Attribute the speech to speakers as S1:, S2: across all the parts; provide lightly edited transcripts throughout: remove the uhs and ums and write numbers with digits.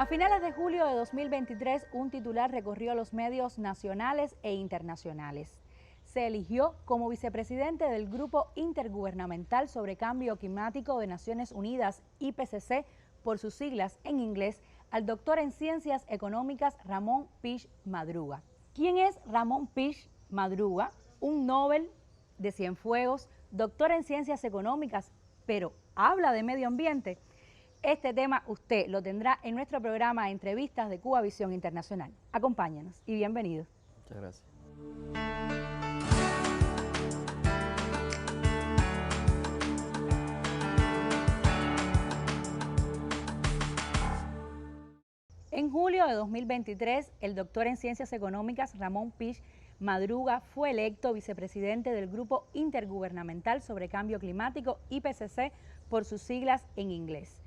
S1: A finales de julio de 2023, un titular recorrió los medios nacionales e internacionales. Se eligió como vicepresidente del Grupo Intergubernamental sobre Cambio Climático de Naciones Unidas, IPCC, por sus siglas en inglés, al doctor en Ciencias Económicas Ramón Pich Madruga. ¿Quién es Ramón Pich Madruga? Un Nobel de Cienfuegos, doctor en Ciencias Económicas, pero ¿habla de medio ambiente? Este tema usted lo tendrá en nuestro programa de entrevistas de Cuba Visión Internacional. Acompáñenos y bienvenidos.
S2: Muchas gracias.
S1: En julio de 2023, el doctor en Ciencias Económicas Ramón Pich Madruga fue electo vicepresidente del Grupo Intergubernamental sobre Cambio Climático, IPCC, por sus siglas en inglés.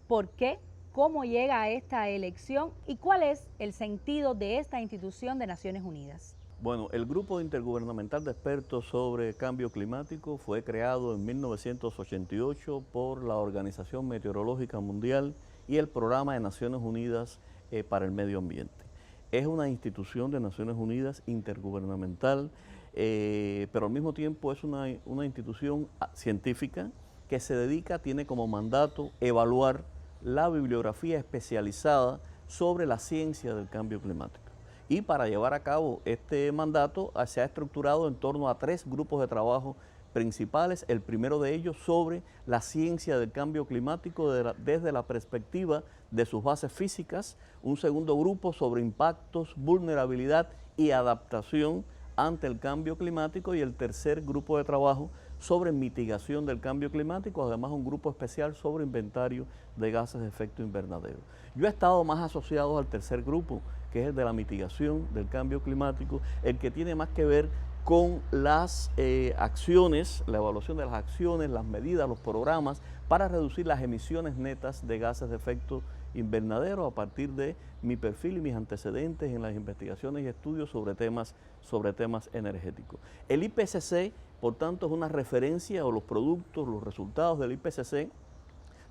S1: ¿Por qué? ¿Cómo llega a esta elección? ¿Y cuál es el sentido de esta institución de Naciones Unidas?
S2: Bueno, el Grupo Intergubernamental de Expertos sobre Cambio Climático fue creado en 1988 por la Organización Meteorológica Mundial y el Programa de Naciones Unidas para el Medio Ambiente. Es una institución de Naciones Unidas intergubernamental, pero al mismo tiempo es una institución científica que se dedica, tiene como mandato evaluar la bibliografía especializada sobre la ciencia del cambio climático. Y para llevar a cabo este mandato se ha estructurado en torno a 3 grupos de trabajo principales. El primero de ellos sobre la ciencia del cambio climático desde la perspectiva de sus bases físicas. Un segundo grupo sobre impactos, vulnerabilidad y adaptación ante el cambio climático. Y el tercer grupo de trabajo sobre mitigación del cambio climático, además un grupo especial sobre inventario de gases de efecto invernadero. Yo he estado más asociado al tercer grupo, que es el de la mitigación del cambio climático, el que tiene más que ver con las acciones, la evaluación de las acciones, las medidas, los programas para reducir las emisiones netas de gases de efecto invernadero a partir de mi perfil y mis antecedentes en las investigaciones y estudios sobre temas energéticos. El IPCC, por tanto, es una referencia, o los productos, los resultados del IPCC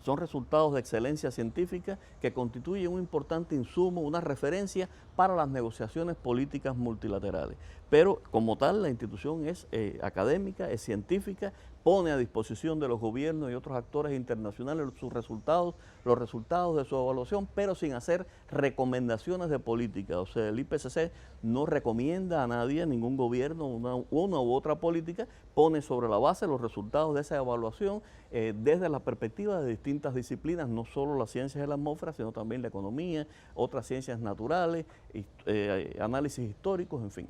S2: son resultados de excelencia científica que constituyen un importante insumo, una referencia para las negociaciones políticas multilaterales. Pero como tal, la institución es académica, es científica, pone a disposición de los gobiernos y otros actores internacionales sus resultados, los resultados de su evaluación, pero sin hacer recomendaciones de política. O sea, el IPCC no recomienda a nadie, a ningún gobierno, una u otra política, pone sobre la base los resultados de esa evaluación desde la perspectiva de distintas disciplinas, no solo las ciencias de la atmósfera, sino también la economía, otras ciencias naturales, análisis históricos, en fin.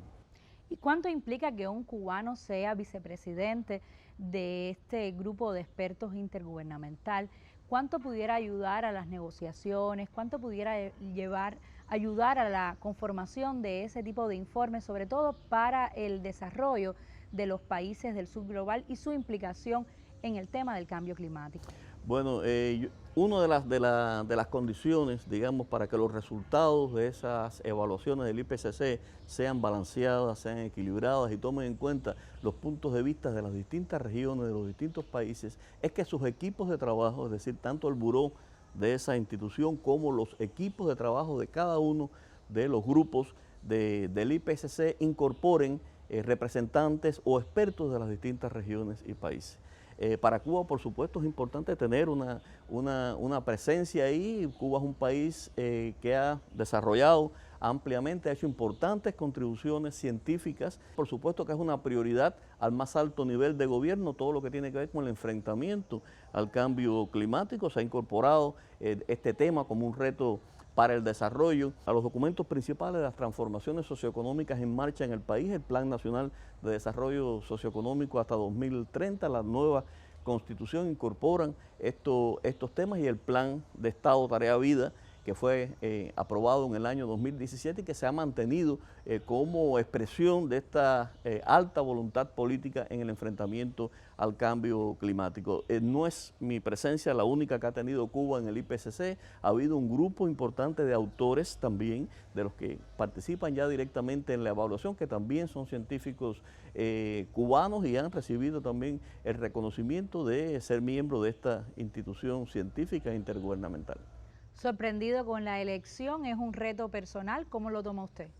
S1: ¿Y cuánto implica que un cubano sea vicepresidente de este grupo de expertos intergubernamental? ¿Cuánto pudiera ayudar a las negociaciones? ¿Cuánto pudiera ayudar a la conformación de ese tipo de informes, sobre todo para el desarrollo de los países del sur global y su implicación en el tema del cambio climático?
S2: Bueno, una de las condiciones, digamos, para que los resultados de esas evaluaciones del IPCC sean balanceadas, sean equilibradas y tomen en cuenta los puntos de vista de las distintas regiones, de los distintos países, es que sus equipos de trabajo, es decir, tanto el buró de esa institución como los equipos de trabajo de cada uno de los grupos del IPCC incorporen representantes o expertos de las distintas regiones y países. Para Cuba, por supuesto, es importante tener una presencia ahí. Cuba es un país que ha desarrollado ampliamente, ha hecho importantes contribuciones científicas. Por supuesto que es una prioridad al más alto nivel de gobierno, todo lo que tiene que ver con el enfrentamiento al cambio climático. Se ha incorporado este tema como un reto para el desarrollo, a los documentos principales de las transformaciones socioeconómicas en marcha en el país, el Plan Nacional de Desarrollo Socioeconómico hasta 2030, la nueva Constitución incorporan estos temas y el Plan de Estado Tarea Vida, que fue aprobado en el año 2017 y que se ha mantenido como expresión de esta alta voluntad política en el enfrentamiento al cambio climático. No es mi presencia la única que ha tenido Cuba en el IPCC, ha habido un grupo importante de autores también, de los que participan ya directamente en la evaluación, que también son científicos cubanos y han recibido también el reconocimiento de ser miembro de esta institución científica intergubernamental.
S1: ¿Sorprendido con la elección? ¿Es un reto personal? ¿Cómo lo toma usted?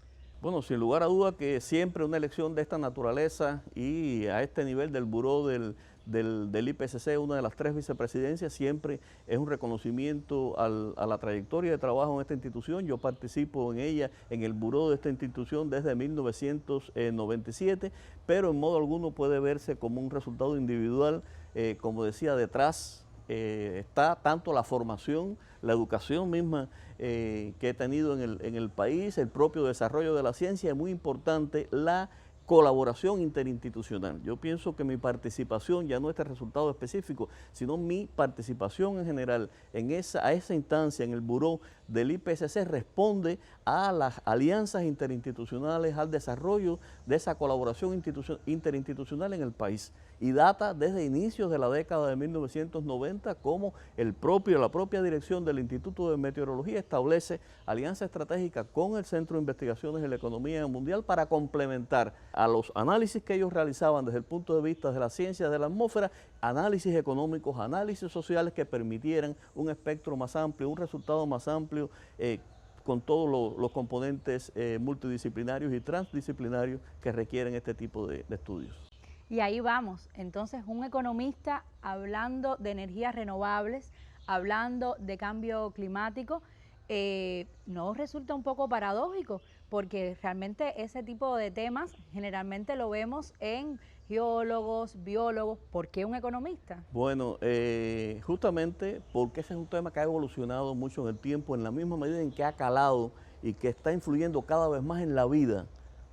S2: Bueno, sin lugar a duda que siempre una elección de esta naturaleza y a este nivel del buró del IPCC, una de las 3 vicepresidencias, siempre es un reconocimiento a la trayectoria de trabajo en esta institución. Yo participo en ella, en el buró de esta institución desde 1997, pero en modo alguno puede verse como un resultado individual. Como decía, detrás está tanto la formación, la educación misma que he tenido en el país, el propio desarrollo de la ciencia, es muy importante la colaboración interinstitucional. Yo pienso que mi participación, ya no este resultado específico, sino mi participación en general a esa instancia, en el buró del IPCC, responde a las alianzas interinstitucionales, al desarrollo de esa colaboración interinstitucional en el país. Y data desde inicios de la década de 1990, como la propia dirección del Instituto de Meteorología establece alianza estratégica con el Centro de Investigaciones en la Economía Mundial para complementar a los análisis que ellos realizaban desde el punto de vista de la ciencia de la atmósfera, análisis económicos, análisis sociales que permitieran un espectro más amplio, un resultado más amplio, con todos los componentes multidisciplinarios y transdisciplinarios que requieren este tipo de estudios.
S1: Y ahí vamos, entonces un economista hablando de energías renovables, hablando de cambio climático, ¿no resulta un poco paradójico? Porque realmente ese tipo de temas generalmente lo vemos en geólogos, biólogos. ¿Por qué un economista?
S2: Bueno, justamente porque ese es un tema que ha evolucionado mucho en el tiempo, en la misma medida en que ha calado y que está influyendo cada vez más en la vida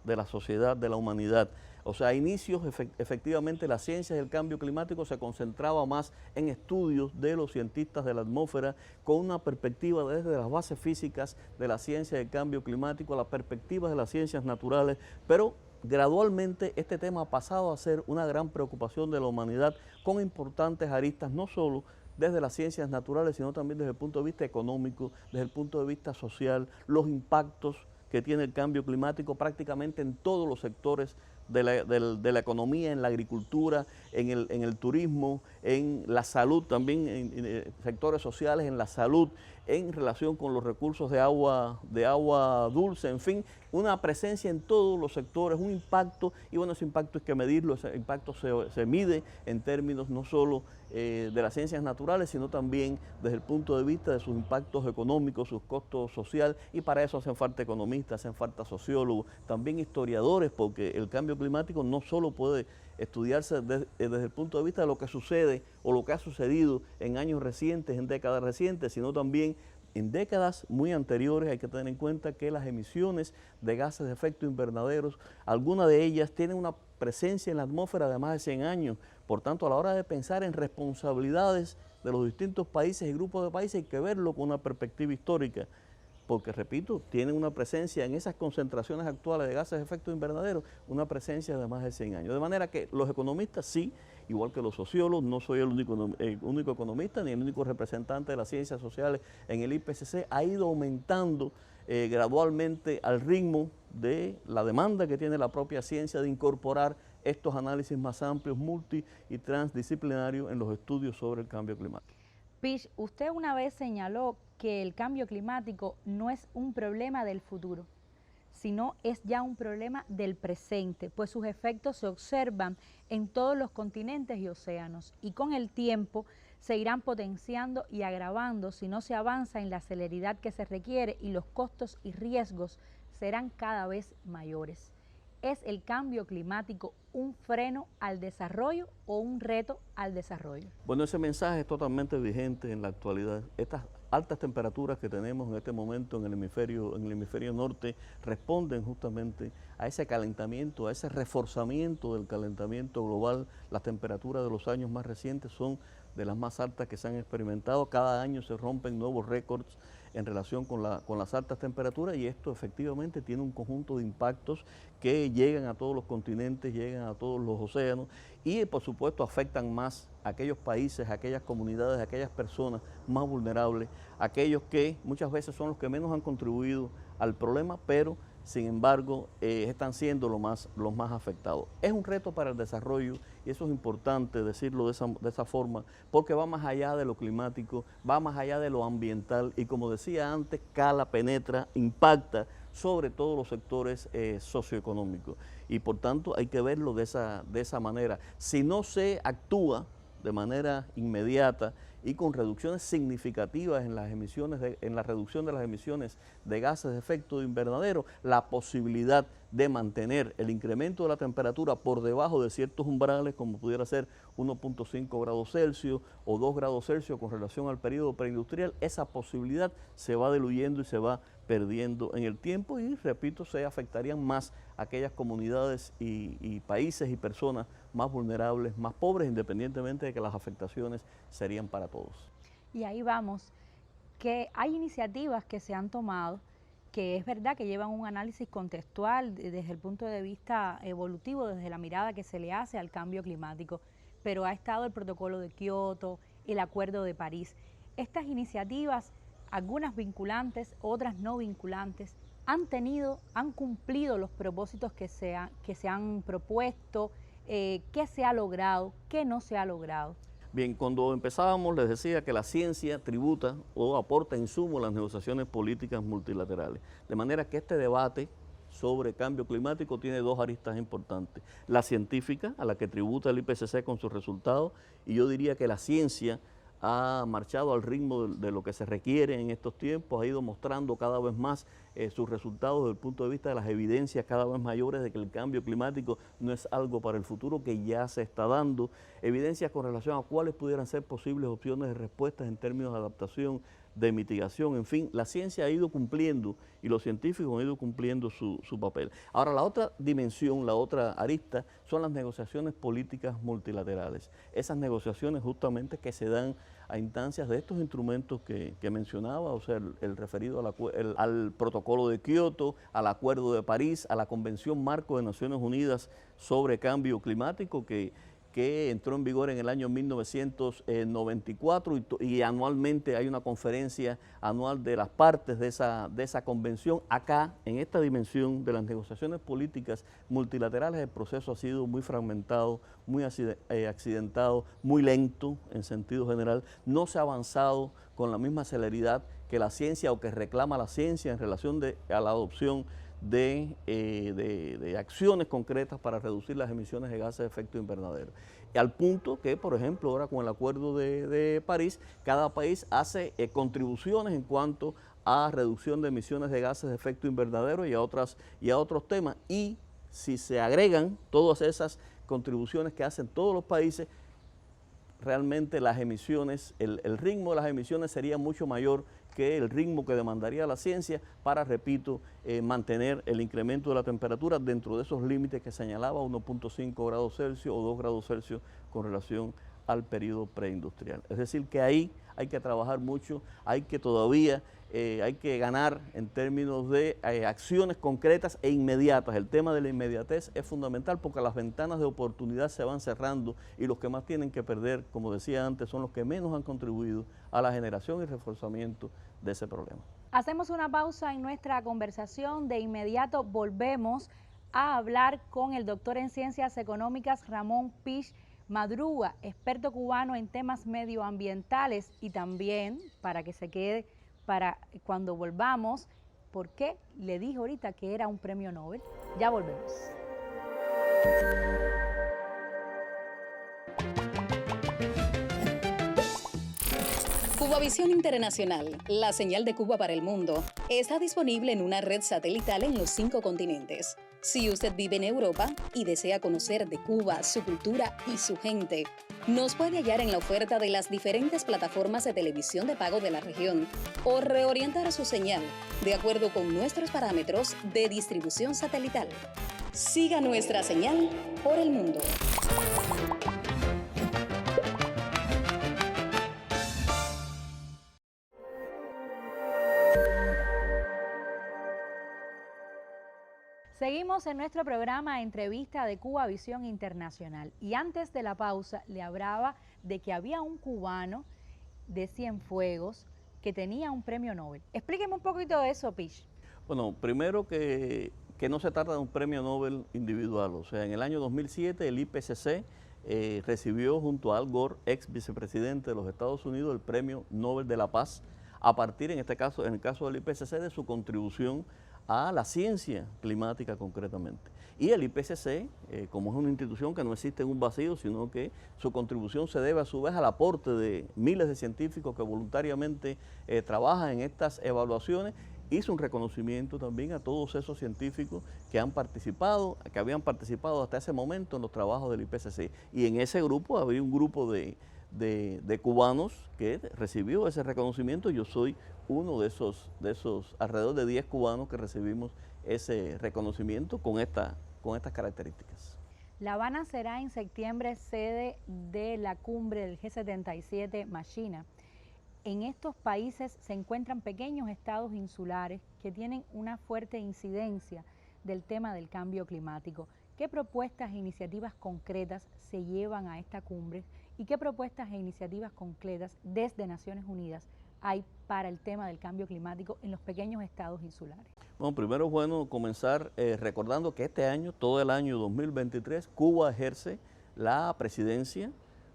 S2: de la sociedad, de la humanidad. O sea, a inicios efectivamente la ciencia del cambio climático se concentraba más en estudios de los cientistas de la atmósfera con una perspectiva desde las bases físicas de la ciencia del cambio climático, las perspectivas de las ciencias naturales, pero gradualmente este tema ha pasado a ser una gran preocupación de la humanidad con importantes aristas, no solo desde las ciencias naturales, sino también desde el punto de vista económico, desde el punto de vista social, los impactos que tiene el cambio climático prácticamente en todos los sectores de la economía, en la agricultura, en el turismo, en la salud, también en sectores sociales, en la salud, en relación con los recursos de agua dulce, en fin, una presencia en todos los sectores, un impacto, y bueno, ese impacto hay que medirlo, ese impacto se mide en términos no solo de las ciencias naturales, sino también desde el punto de vista de sus impactos económicos, sus costos sociales, y para eso hacen falta economistas, hacen falta sociólogos, también historiadores, porque el cambio climático no solo puede estudiarse desde el punto de vista de lo que sucede o lo que ha sucedido en años recientes, en décadas recientes, sino también en décadas muy anteriores. Hay que tener en cuenta que las emisiones de gases de efecto invernadero, algunas de ellas tienen una presencia en la atmósfera de más de 100 años. Por tanto, a la hora de pensar en responsabilidades de los distintos países y grupos de países, hay que verlo con una perspectiva histórica, porque, repito, tienen una presencia en esas concentraciones actuales de gases de efecto invernadero, una presencia de más de 100 años. De manera que los economistas sí, igual que los sociólogos, no soy el único economista ni el único representante de las ciencias sociales en el IPCC, ha ido aumentando gradualmente al ritmo de la demanda que tiene la propia ciencia de incorporar estos análisis más amplios, multi y transdisciplinarios en los estudios sobre el cambio climático.
S1: Pish, usted una vez señaló que el cambio climático no es un problema del futuro, sino es ya un problema del presente, pues sus efectos se observan en todos los continentes y océanos, y con el tiempo se irán potenciando y agravando si no se avanza en la celeridad que se requiere, y los costos y riesgos serán cada vez mayores. ¿Es el cambio climático un freno al desarrollo o un reto al desarrollo?
S2: Bueno, ese mensaje es totalmente vigente en la actualidad. Estas altas temperaturas que tenemos en este momento en el hemisferio norte responden justamente a ese calentamiento, a ese reforzamiento del calentamiento global. Las temperaturas de los años más recientes son de las más altas que se han experimentado. Cada año se rompen nuevos récords en relación con las altas temperaturas, y esto efectivamente tiene un conjunto de impactos que llegan a todos los continentes, llegan a todos los océanos, y por supuesto afectan más a aquellos países, a aquellas comunidades, a aquellas personas más vulnerables, aquellos que muchas veces son los que menos han contribuido al problema, pero sin embargo, están siendo los más afectados. Es un reto para el desarrollo y eso es importante decirlo de esa forma, porque va más allá de lo climático, va más allá de lo ambiental y, como decía antes, cala, penetra, impacta sobre todos los sectores socioeconómicos. Y por tanto hay que verlo de esa manera. Si no se actúa de manera inmediata y con reducciones significativas en las emisiones, en la reducción de las emisiones de gases de efecto invernadero, la posibilidad de mantener el incremento de la temperatura por debajo de ciertos umbrales, como pudiera ser 1.5 grados Celsius o 2 grados Celsius con relación al periodo preindustrial, esa posibilidad se va diluyendo y se va perdiendo en el tiempo y, repito, se afectarían más aquellas comunidades y países y personas más vulnerables, más pobres, independientemente de que las afectaciones serían para todos.
S1: Y ahí vamos, que hay iniciativas que se han tomado, que es verdad que llevan un análisis contextual desde el punto de vista evolutivo, desde la mirada que se le hace al cambio climático, pero ha estado el protocolo de Kioto, el Acuerdo de París. Estas iniciativas, algunas vinculantes, otras no vinculantes, han cumplido los propósitos que se han propuesto, qué se ha logrado, qué no se ha logrado.
S2: Bien, cuando empezábamos les decía que la ciencia tributa o aporta insumo a las negociaciones políticas multilaterales. De manera que este debate sobre cambio climático tiene dos aristas importantes. La científica, a la que tributa el IPCC con sus resultados, y yo diría que la ciencia ha marchado al ritmo de lo que se requiere en estos tiempos, ha ido mostrando cada vez más sus resultados desde el punto de vista de las evidencias cada vez mayores de que el cambio climático no es algo para el futuro, que ya se está dando, evidencias con relación a cuáles pudieran ser posibles opciones de respuestas en términos de adaptación, de mitigación, en fin, la ciencia ha ido cumpliendo y los científicos han ido cumpliendo su papel. Ahora, la otra dimensión, la otra arista, son las negociaciones políticas multilaterales. Esas negociaciones justamente que se dan a instancias de estos instrumentos que mencionaba, o sea, el referido al protocolo de Kioto, al Acuerdo de París, a la Convención Marco de Naciones Unidas sobre Cambio Climático, que entró en vigor en el año 1994 y anualmente hay una conferencia anual de las partes de esa convención. Acá, en esta dimensión de las negociaciones políticas multilaterales, el proceso ha sido muy fragmentado, muy accidentado, muy lento en sentido general. No se ha avanzado con la misma celeridad que la ciencia o que reclama la ciencia en relación a la adopción de acciones concretas para reducir las emisiones de gases de efecto invernadero. Y al punto que, por ejemplo, ahora con el Acuerdo de París, cada país hace contribuciones en cuanto a reducción de emisiones de gases de efecto invernadero y a otros temas. Y si se agregan todas esas contribuciones que hacen todos los países, realmente las emisiones, el ritmo de las emisiones sería mucho mayor que el ritmo que demandaría la ciencia para, repito, mantener el incremento de la temperatura dentro de esos límites que señalaba, 1.5 grados Celsius o 2 grados Celsius con relación al periodo preindustrial. Es decir, que ahí hay que trabajar mucho, hay que ganar en términos de acciones concretas e inmediatas. El tema de la inmediatez es fundamental porque las ventanas de oportunidad se van cerrando y los que más tienen que perder, como decía antes, son los que menos han contribuido a la generación y reforzamiento de ese problema.
S1: Hacemos una pausa en nuestra conversación. De inmediato volvemos a hablar con el doctor en Ciencias Económicas Ramón Pich Madruga, experto cubano en temas medioambientales, y también, para que se quede para cuando volvamos, ¿por qué le dije ahorita que era un premio Nobel? Ya volvemos.
S3: Cubavisión Internacional, la señal de Cuba para el mundo, está disponible en una red satelital en los 5 continentes. Si usted vive en Europa y desea conocer de Cuba, su cultura y su gente, nos puede hallar en la oferta de las diferentes plataformas de televisión de pago de la región o reorientar su señal de acuerdo con nuestros parámetros de distribución satelital. Siga nuestra señal por el mundo.
S1: Seguimos en nuestro programa Entrevista de Cubavisión Internacional, y antes de la pausa le hablaba de que había un cubano de Cienfuegos que tenía un premio Nobel. Explíqueme un poquito de eso, Pich.
S2: Bueno, primero que no se trata de un premio Nobel individual. O sea, en el año 2007 el IPCC recibió junto a Al Gore, ex vicepresidente de los Estados Unidos, el premio Nobel de la Paz, a partir, en este caso, en el caso del IPCC, de su contribución a la ciencia climática concretamente. Y el IPCC, como es una institución que no existe en un vacío, sino que su contribución se debe a su vez al aporte de miles de científicos que voluntariamente trabajan en estas evaluaciones, hizo un reconocimiento también a todos esos científicos que han participado, que habían participado hasta ese momento en los trabajos del IPCC. Y en ese grupo había un grupo de cubanos que recibió ese reconocimiento. Yo soy uno de esos alrededor de 10 cubanos que recibimos ese reconocimiento con estas características.
S1: La Habana será en septiembre sede de la cumbre del G77 más China. En estos países se encuentran pequeños estados insulares que tienen una fuerte incidencia del tema del cambio climático. ¿Qué propuestas e iniciativas concretas se llevan a esta cumbre y qué propuestas e iniciativas concretas desde Naciones Unidas hay para el tema del cambio climático en los pequeños estados insulares?
S2: Bueno, primero es bueno comenzar recordando que este año, todo el año 2023, Cuba ejerce la presidencia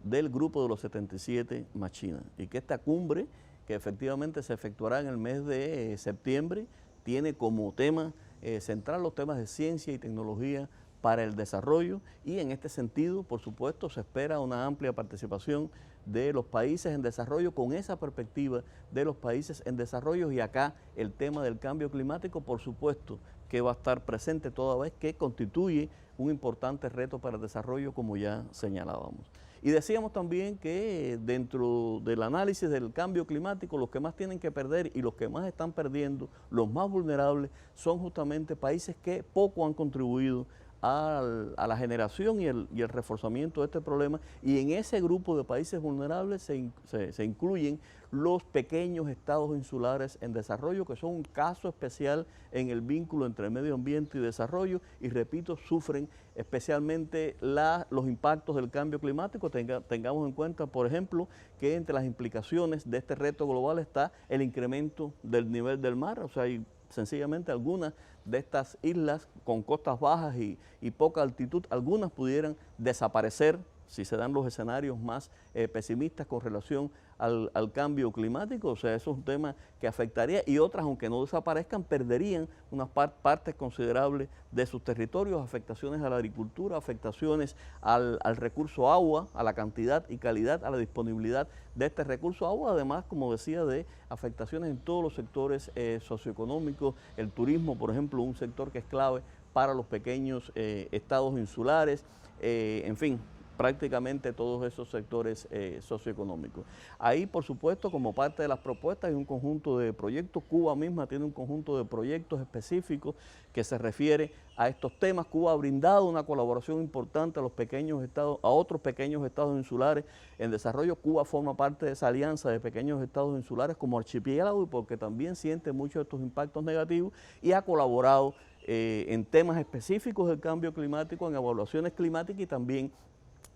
S2: del Grupo de los 77 más China, y que esta cumbre, que efectivamente se efectuará en el mes de septiembre, tiene como tema central los temas de ciencia y tecnología para el desarrollo, y en este sentido, por supuesto, se espera una amplia participación de los países en desarrollo con esa perspectiva de los países en desarrollo, y acá el tema del cambio climático, por supuesto, que va a estar presente toda vez que constituye un importante reto para el desarrollo, como ya señalábamos. Y decíamos también que dentro del análisis del cambio climático, los que más tienen que perder y los que más están perdiendo, los más vulnerables, son justamente países que poco han contribuido a la generación y el reforzamiento de este problema, y en ese grupo de países vulnerables se incluyen los pequeños estados insulares en desarrollo, que son un caso especial en el vínculo entre medio ambiente y desarrollo, y repito, sufren especialmente los impactos del cambio climático. Tengamos en cuenta, por ejemplo, que entre las implicaciones de este reto global está el incremento del nivel del mar. O sea, hay sencillamente algunas de estas islas con costas bajas y poca altitud, algunas pudieran desaparecer si se dan los escenarios más pesimistas con relación al cambio climático. O sea, eso es un tema que afectaría, y otras, aunque no desaparezcan, perderían unas partes considerables de sus territorios, afectaciones a la agricultura, afectaciones al recurso agua, a la cantidad y calidad, a la disponibilidad de este recurso agua, además, como decía, de afectaciones en todos los sectores socioeconómicos, el turismo, por ejemplo, un sector que es clave para los pequeños estados insulares, en fin, prácticamente todos esos sectores socioeconómicos. Ahí, por supuesto, como parte de las propuestas, hay un conjunto de proyectos. Cuba misma tiene un conjunto de proyectos específicos que se refiere a estos temas. Cuba ha brindado una colaboración importante a los pequeños estados, a otros pequeños estados insulares en desarrollo. Cuba forma parte de esa alianza de pequeños estados insulares como archipiélago, y porque también siente muchos de estos impactos negativos, y ha colaborado en temas específicos del cambio climático, en evaluaciones climáticas, y también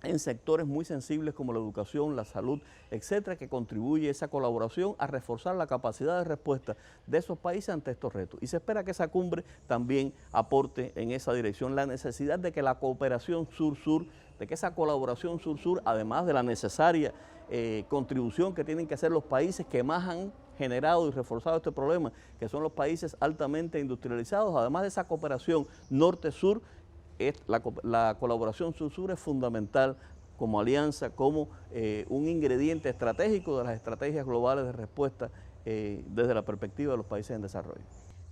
S2: en sectores muy sensibles como la educación, la salud, etcétera, que contribuye esa colaboración a reforzar la capacidad de respuesta de esos países ante estos retos. Y se espera que esa cumbre también aporte en esa dirección, la necesidad de que la cooperación sur-sur, de que esa colaboración sur-sur, además de la necesaria contribución que tienen que hacer los países que más han generado y reforzado este problema, que son los países altamente industrializados, además de esa cooperación norte-sur, la colaboración sur-sur es fundamental como alianza, como un ingrediente estratégico de las estrategias globales de respuesta desde la perspectiva de los países en desarrollo.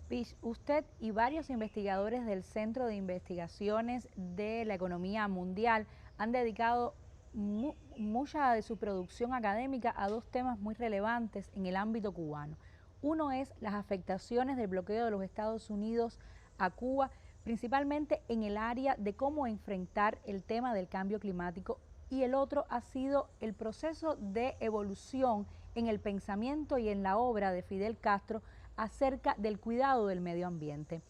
S1: Pish, usted y varios investigadores del Centro de Investigaciones de la Economía Mundial han dedicado mucha de su producción académica a dos temas muy relevantes en el ámbito cubano. Uno es las afectaciones del bloqueo de los Estados Unidos a Cuba, principalmente en el área de cómo enfrentar el tema del cambio climático, y el otro ha sido el proceso de evolución en el pensamiento y en la obra de Fidel Castro acerca del cuidado del medio ambiente.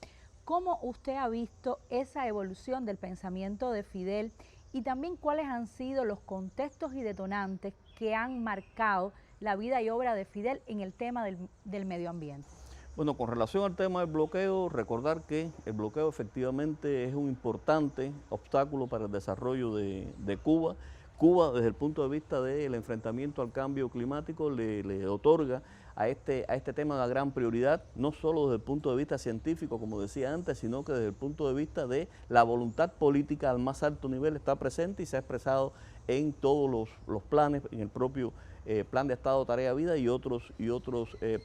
S1: ¿Cómo usted ha visto esa evolución del pensamiento de Fidel, y también cuáles han sido los contextos y detonantes que han marcado la vida y obra de Fidel en el tema del medio ambiente?
S2: Bueno, con relación al tema del bloqueo, recordar que el bloqueo efectivamente es un importante obstáculo para el desarrollo de Cuba. Cuba, desde el punto de vista del enfrentamiento al cambio climático, le otorga a este tema una gran prioridad, no solo desde el punto de vista científico, como decía antes, sino que desde el punto de vista de la voluntad política al más alto nivel está presente y se ha expresado en todos los planes, en el propio Plan de Estado, Tarea, Vida y otros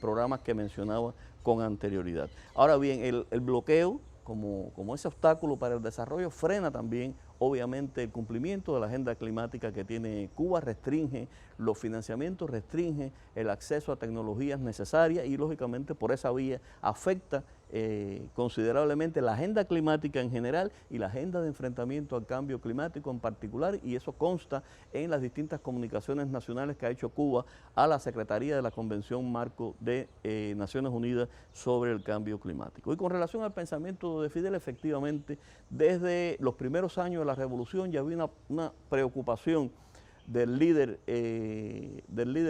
S2: programas que mencionaba con anterioridad. Ahora bien, el bloqueo como ese obstáculo para el desarrollo frena también obviamente el cumplimiento de la agenda climática que tiene Cuba, restringe los financiamientos, restringe el acceso a tecnologías necesarias y lógicamente por esa vía afecta considerablemente la agenda climática en general y la agenda de enfrentamiento al cambio climático en particular, y eso consta en las distintas comunicaciones nacionales que ha hecho Cuba a la Secretaría de la Convención Marco de Naciones Unidas sobre el Cambio Climático. Y con relación al pensamiento de Fidel, efectivamente, desde los primeros años de la revolución ya había una preocupación del líder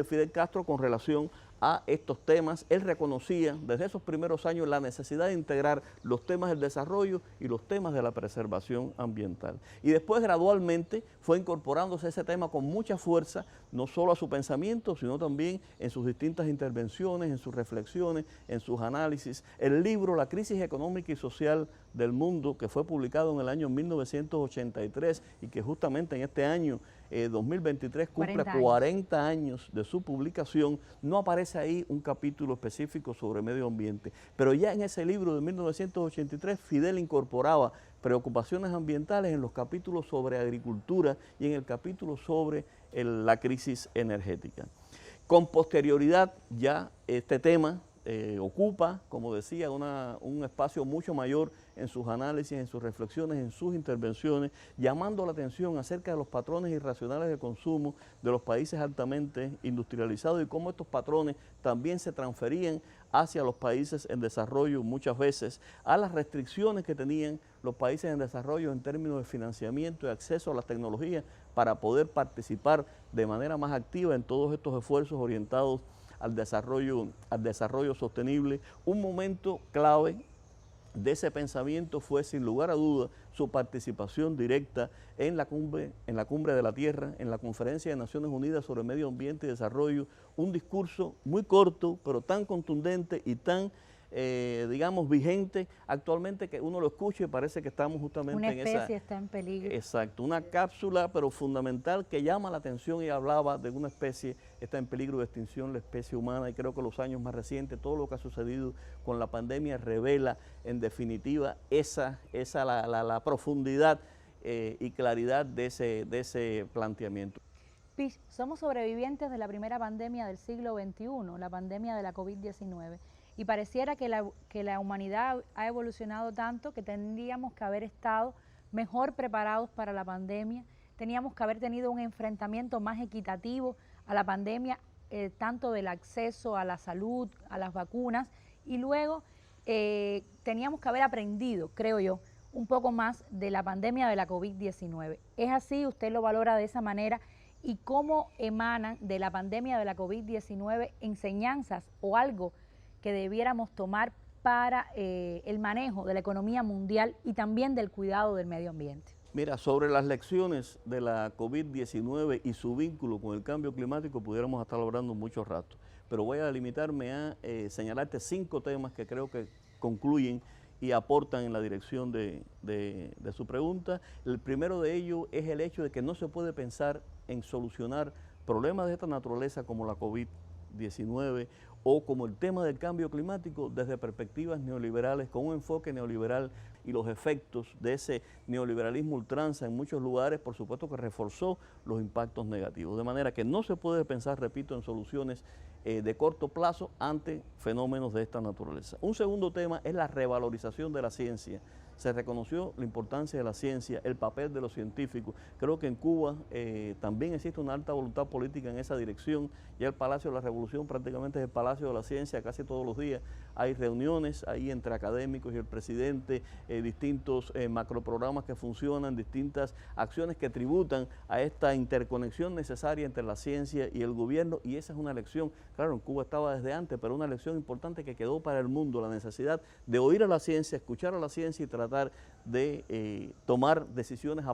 S2: Fidel Castro con relación a estos temas. Él reconocía desde esos primeros años la necesidad de integrar los temas del desarrollo y los temas de la preservación ambiental. Y después gradualmente fue incorporándose ese tema con mucha fuerza, no solo a su pensamiento, sino también en sus distintas intervenciones, en sus reflexiones, en sus análisis. El libro La crisis económica y social del mundo, que fue publicado en el año 1983 y que justamente en este año 2023 cumple 40 años de su publicación, no aparece ahí un capítulo específico sobre medio ambiente, pero ya en ese libro de 1983 Fidel incorporaba preocupaciones ambientales en los capítulos sobre agricultura y en el capítulo sobre la crisis energética. Con posterioridad ya este tema ocupa, como decía, un espacio mucho mayor en sus análisis, en sus reflexiones, en sus intervenciones, llamando la atención acerca de los patrones irracionales de consumo de los países altamente industrializados y cómo estos patrones también se transferían hacia los países en desarrollo muchas veces, a las restricciones que tenían los países en desarrollo en términos de financiamiento y acceso a las tecnologías para poder participar de manera más activa en todos estos esfuerzos orientados al desarrollo sostenible. Un momento clave de ese pensamiento fue sin lugar a duda su participación directa en la cumbre de la Tierra, en la Conferencia de Naciones Unidas sobre Medio Ambiente y Desarrollo, un discurso muy corto pero tan contundente y tan digamos, vigente actualmente que uno lo escucha y parece que estamos justamente en esa...
S1: Una especie está en peligro.
S2: Exacto, una cápsula pero fundamental que llama la atención y hablaba de una especie, está en peligro de extinción, la especie humana, y creo que los años más recientes, todo lo que ha sucedido con la pandemia revela en definitiva la profundidad y claridad de ese planteamiento.
S1: Pich, somos sobrevivientes de la primera pandemia del siglo XXI, la pandemia de la COVID-19. Y pareciera que la humanidad ha evolucionado tanto que tendríamos que haber estado mejor preparados para la pandemia, teníamos que haber tenido un enfrentamiento más equitativo a la pandemia, tanto del acceso a la salud, a las vacunas, y luego teníamos que haber aprendido, creo yo, un poco más de la pandemia de la COVID-19. ¿Es así? ¿Usted lo valora de esa manera? ¿Y cómo emanan de la pandemia de la COVID-19 enseñanzas o algo que debiéramos tomar para el manejo de la economía mundial y también del cuidado del medio ambiente?
S2: Mira, sobre las lecciones de la COVID-19 y su vínculo con el cambio climático pudiéramos estar hablando mucho rato, pero voy a limitarme a señalarte 5 temas que creo que concluyen y aportan en la dirección de su pregunta. El primero de ellos es el hecho de que no se puede pensar en solucionar problemas de esta naturaleza como la COVID-19 o como el tema del cambio climático desde perspectivas neoliberales, con un enfoque neoliberal y los efectos de ese neoliberalismo ultranza en muchos lugares, por supuesto que reforzó los impactos negativos. De manera que no se puede pensar, repito, en soluciones de corto plazo ante fenómenos de esta naturaleza. Un segundo tema es la revalorización de la ciencia se reconoció la importancia de la ciencia, el papel de los científicos. Creo que en Cuba también existe una alta voluntad política en esa dirección. Ya el Palacio de la Revolución prácticamente es el Palacio de la Ciencia, casi todos los días hay reuniones ahí entre académicos y el presidente, distintos macroprogramas que funcionan, distintas acciones que tributan a esta interconexión necesaria entre la ciencia y el gobierno, y esa es una lección, claro, en Cuba estaba desde antes, pero una lección importante que quedó para el mundo, la necesidad de oír a la ciencia, escuchar a la ciencia y tratar de tomar decisiones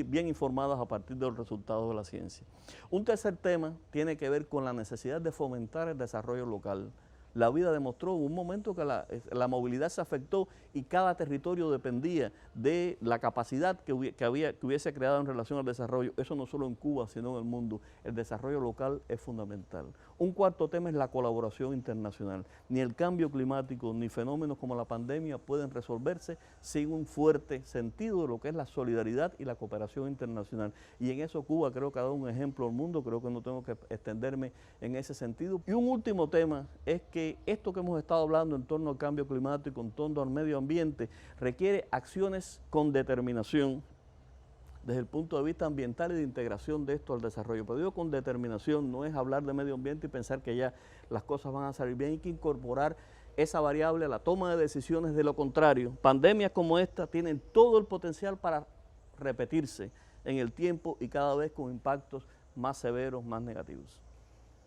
S2: bien informadas a partir de los resultados de la ciencia. Un tercer tema tiene que ver con la necesidad de fomentar el desarrollo local. La vida demostró en un momento que la movilidad se afectó y cada territorio dependía de la capacidad que hubiese creado en relación al desarrollo. Eso no solo en Cuba, sino en el mundo. El desarrollo local es fundamental. Un cuarto tema es la colaboración internacional. Ni el cambio climático ni fenómenos como la pandemia pueden resolverse sin un fuerte sentido de lo que es la solidaridad y la cooperación internacional. Y en eso Cuba creo que ha dado un ejemplo al mundo, creo que no tengo que extenderme en ese sentido. Y un último tema es que esto que hemos estado hablando en torno al cambio climático, en torno al medio ambiente, requiere acciones con determinación desde el punto de vista ambiental y de integración de esto al desarrollo. Pero digo con determinación, no es hablar de medio ambiente y pensar que ya las cosas van a salir bien, hay que incorporar esa variable a la toma de decisiones. De lo contrario, pandemias como esta tienen todo el potencial para repetirse en el tiempo y cada vez con impactos más severos, más negativos.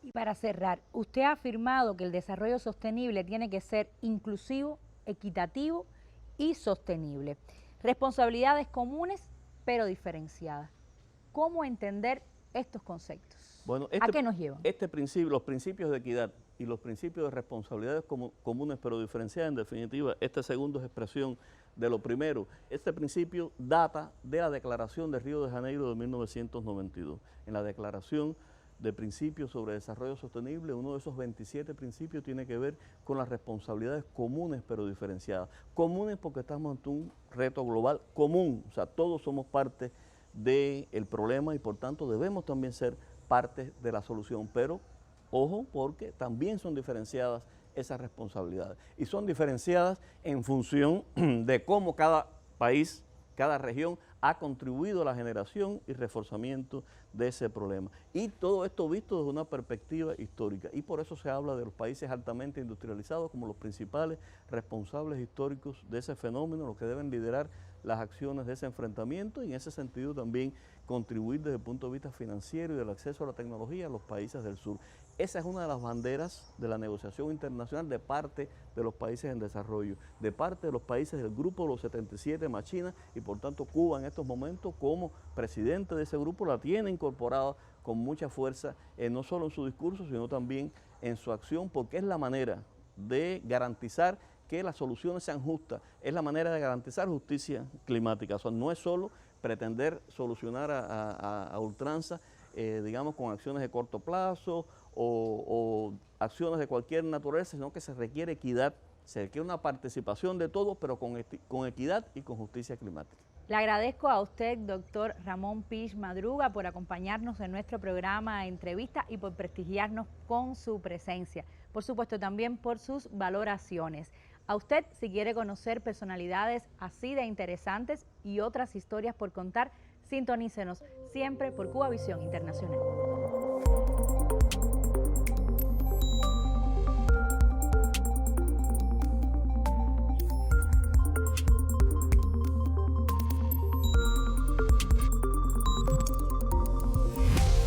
S1: Y para cerrar, usted ha afirmado que el desarrollo sostenible tiene que ser inclusivo, equitativo y sostenible. Responsabilidades comunes, pero diferenciadas. ¿Cómo entender estos conceptos?
S2: Bueno,
S1: ¿A qué nos llevan?
S2: Los principios de equidad y los principios de responsabilidades comunes, pero diferenciadas, en definitiva, este segundo es expresión de lo primero. Este principio data de la Declaración de Río de Janeiro de 1992. En la Declaración de Principios sobre Desarrollo Sostenible, uno de esos 27 principios tiene que ver con las responsabilidades comunes pero diferenciadas. Comunes porque estamos ante un reto global común, o sea, todos somos parte del problema y por tanto debemos también ser parte de la solución, pero ojo, porque también son diferenciadas esas responsabilidades y son diferenciadas en función de cómo cada país, cada región ha contribuido a la generación y reforzamiento de ese problema. Y todo esto visto desde una perspectiva histórica. Y por eso se habla de los países altamente industrializados como los principales responsables históricos de ese fenómeno, los que deben liderar las acciones de ese enfrentamiento y en ese sentido también contribuir desde el punto de vista financiero y del acceso a la tecnología a los países del sur. Esa es una de las banderas de la negociación internacional de parte de los países en desarrollo, de parte de los países del grupo de los 77 más China, y por tanto Cuba en estos momentos como presidente de ese grupo la tiene incorporada con mucha fuerza, no solo en su discurso, sino también en su acción, porque es la manera de garantizar que las soluciones sean justas, es la manera de garantizar justicia climática. O sea, no es solo pretender solucionar a ultranza, digamos, con acciones de corto plazo o acciones de cualquier naturaleza, sino que se requiere equidad, se requiere una participación de todos, pero con equidad y con justicia climática.
S1: Le agradezco a usted, doctor Ramón Pich Madruga, por acompañarnos en nuestro programa Entrevista y por prestigiarnos con su presencia. Por supuesto, también por sus valoraciones. A usted, si quiere conocer personalidades así de interesantes y otras historias por contar, sintonícenos siempre por Cuba Visión Internacional.